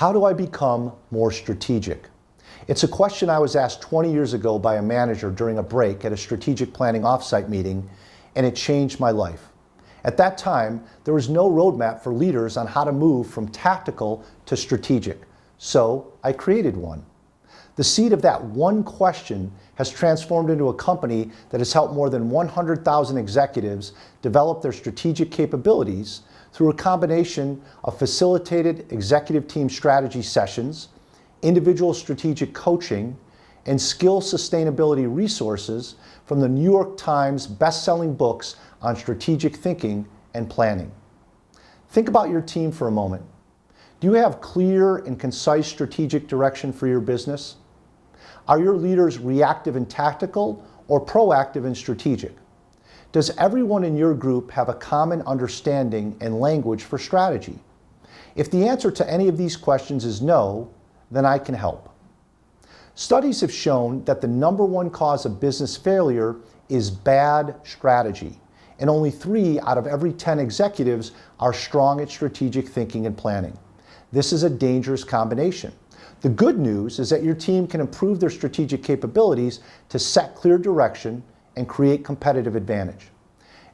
How do I become more strategic? It's a question I was asked 20 years ago by a manager during a break at a strategic planning offsite meeting, and it changed my life. At that time, there was no roadmap for leaders on how to move from tactical to strategic, so I created one. The seed of that one question has transformed into a company that has helped more than 100,000 executives develop their strategic capabilities through a combination of facilitated executive team strategy sessions, individual strategic coaching, and skill sustainability resources from the New York Times best-selling books on strategic thinking and planning. Think about your team for a moment. Do you have clear and concise strategic direction for your business? Are your leaders reactive and tactical or proactive and strategic? Does everyone in your group have a common understanding and language for strategy? If the answer to any of these questions is no, then I can help. Studies have shown that the number one cause of business failure is bad strategy, and only 3 out of every 10 executives are strong at strategic thinking and planning. This is a dangerous combination. The good news is that your team can improve their strategic capabilities to set clear direction and create competitive advantage.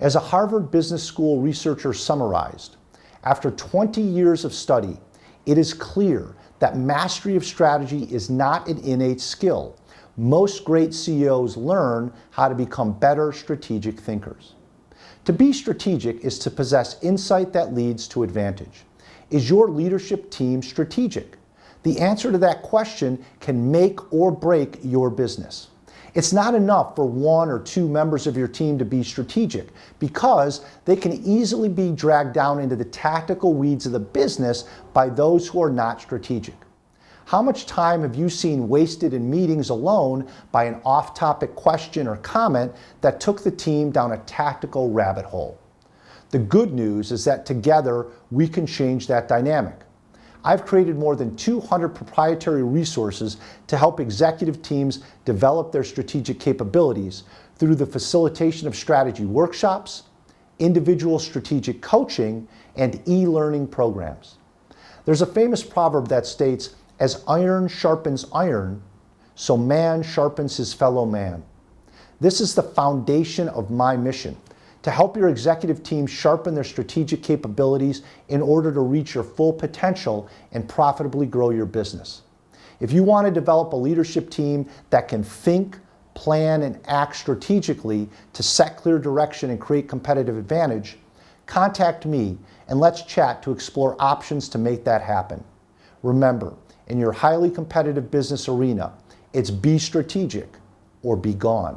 As a Harvard Business School researcher summarized, after 20 years of study, it is clear that mastery of strategy is not an innate skill. Most great CEOs learn how to become better strategic thinkers. To be strategic is to possess insight that leads to advantage. Is your leadership team strategic? The answer to that question can make or break your business. It's not enough for 1 or 2 members of your team to be strategic because they can easily be dragged down into the tactical weeds of the business by those who are not strategic. How much time have you seen wasted in meetings alone by an off-topic question or comment that took the team down a tactical rabbit hole? The good news is that together we can change that dynamic. I've created more than 200 proprietary resources to help executive teams develop their strategic capabilities through the facilitation of strategy workshops, individual strategic coaching, and e-learning programs. There's a famous proverb that states, "As iron sharpens iron, so man sharpens his fellow man." This is the foundation of my mission, to help your executive team sharpen their strategic capabilities in order to reach your full potential and profitably grow your business. If you want to develop a leadership team that can think, plan, and act strategically to set clear direction and create competitive advantage, contact me and let's chat to explore options to make that happen. Remember, in your highly competitive business arena, it's be strategic or be gone.